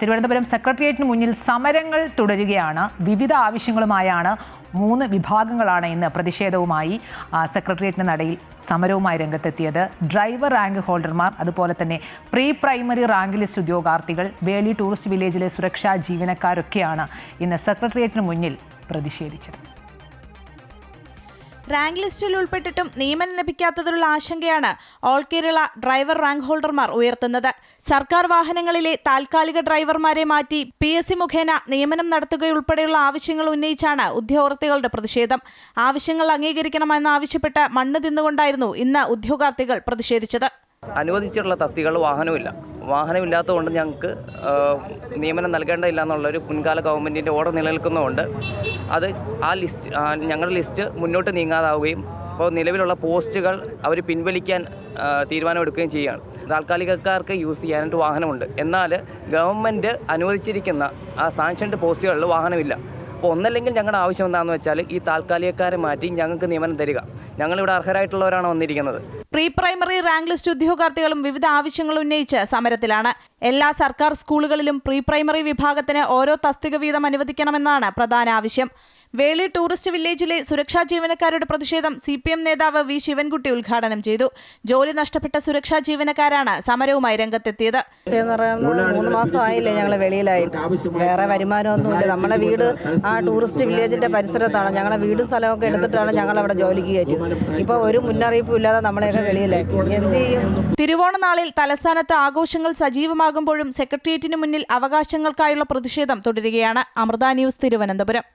തിരുവനന്തപുരം സെക്രട്ടേറിയറ്റിന് മുന്നിൽ സമരങ്ങൾ തുടരുകയാണ്. വിവിധ ആവശ്യങ്ങളുമായാണ് 3 വിഭാഗങ്ങളാണ് ഇന്ന് പ്രതിഷേധവുമായി സെക്രട്ടേറിയറ്റിന് നടയിൽ സമരവുമായി രംഗത്തെത്തിയത്. ഡ്രൈവർ റാങ്ക് ഹോൾഡർമാർ, അതുപോലെ തന്നെ പ്രീ പ്രൈമറി റാങ്ക് ലിസ്റ്റ് ഉദ്യോഗാർത്ഥികൾ, വേളി ടൂറിസ്റ്റ് വില്ലേജിലെ സുരക്ഷാ ജീവനക്കാരൊക്കെയാണ് ഇന്ന് സെക്രട്ടേറിയറ്റിന് മുന്നിൽ പ്രതിഷേധിച്ചത്. റാങ്ക് ലിസ്റ്റിൽ ഉൾപ്പെട്ടിട്ടും നിയമനം ലഭിക്കാത്തതിലുള്ള ആശങ്കയാണ് ഓൾ കേരള ഡ്രൈവർ റാങ്ക് ഹോൾഡർമാർ ഉയർത്തുന്നത്. സർക്കാർ വാഹനങ്ങളിലെ താൽക്കാലിക ഡ്രൈവർമാരെ മാറ്റി PSC മുഖേന നിയമനം നടത്തുകയുൾപ്പെടെയുള്ള ആവശ്യങ്ങൾ ഉന്നയിച്ചാണ് ഉദ്യോഗാർത്ഥികളുടെ പ്രതിഷേധം. ആവശ്യങ്ങൾ അംഗീകരിക്കണമെന്നാവശ്യപ്പെട്ട് മണ്ണ് തിന്നുകൊണ്ടായിരുന്നു ഇന്ന് ഉദ്യോഗാർത്ഥികൾ പ്രതിഷേധിച്ചത്. അനുവദിച്ചിട്ടുള്ള തസ്തികകൾ വാഹനമില്ലാത്തതുകൊണ്ട് ഞങ്ങൾക്ക് നിയമനം നൽകേണ്ടതില്ല എന്നുള്ളൊരു മുൻകാല ഗവൺമെൻറ്റിൻ്റെ ഓർഡർ നിലനിൽക്കുന്നതുകൊണ്ട് ഞങ്ങളുടെ ലിസ്റ്റ് മുന്നോട്ട് നീങ്ങാതാവുകയും അപ്പോൾ നിലവിലുള്ള പോസ്റ്റുകൾ അവർ പിൻവലിക്കാൻ തീരുമാനമെടുക്കുകയും ചെയ്യുകയാണ്. താൽക്കാലികക്കാർക്ക് യൂസ് ചെയ്യാനായിട്ട് വാഹനമുണ്ട്, എന്നാൽ ഗവൺമെൻറ് അനുവദിച്ചിരിക്കുന്ന ആ സാങ്ഷൻഡ് പോസ്റ്റുകളിൽ വാഹനമില്ല. അപ്പോൾ ഒന്നല്ലെങ്കിൽ ഞങ്ങളുടെ ആവശ്യം എന്താണെന്ന് വെച്ചാൽ ഈ താൽക്കാലികക്കാരെ മാറ്റി ഞങ്ങൾക്ക് നിയമനം തരിക. ഞങ്ങളിവിടെ അർഹരായിട്ടുള്ളവരാണ് വന്നിരിക്കുന്നത്. പ്രീ പ്രൈമറി റാങ്ക് ലിസ്റ്റ് ഉദ്യോഗാർത്ഥികളും വിവിധ ആവശ്യങ്ങൾ ഉന്നയിച്ച് സമരത്തിലാണ്. എല്ലാ സർക്കാർ സ്കൂളുകളിലും പ്രീ പ്രൈമറി വിഭാഗത്തിന് ഓരോ തസ്തിക വീതം അനുവദിക്കണമെന്നാണ് പ്രധാന ആവശ്യം. വേളി ടൂറിസ്റ്റ് വില്ലേജിലെ സുരക്ഷാ ജീവനക്കാരുടെ പ്രതിഷേധം CPM നേതാവ് V ശിവൻകുട്ടി ഉദ്ഘാടനം ചെയ്തു. ജോലി നഷ്ടപ്പെട്ട സുരക്ഷാ ജീവനക്കാരാണ് സമരവുമായി രംഗത്തെത്തിയത്. 3 മാസമായില്ലേ ഞങ്ങൾ വെളിയിലായിട്ട്, വേറെ വരുമാനമൊന്നുമില്ല. നമ്മളെ വീട് ആ ടൂറിസ്റ്റ് വില്ലേജിന്റെ പരിസരത്താണ്. ഞങ്ങളുടെ വീടും സ്ഥലമൊക്കെ എടുത്തിട്ടാണ് ഞങ്ങൾ അവിടെ ജോലിക്ക് കയറ്റിയത്. ഇപ്പോൾ ഒരു മുന്നറിയിപ്പും ഇല്ലാതെ നമ്മളെയൊക്കെ വെളിയിലാക്കി. എന്ത് ചെയ്യും? തിരുവോണ നാളിൽ തലസ്ഥാനത്ത് ആഘോഷങ്ങൾ സജീവമാകുമ്പോഴും സെക്രട്ടേറിയറ്റിന് മുന്നിൽ അവകാശങ്ങൾക്കായുള്ള പ്രതിഷേധം തുടരുകയാണ്. അമൃത ന്യൂസ്, തിരുവനന്തപുരം.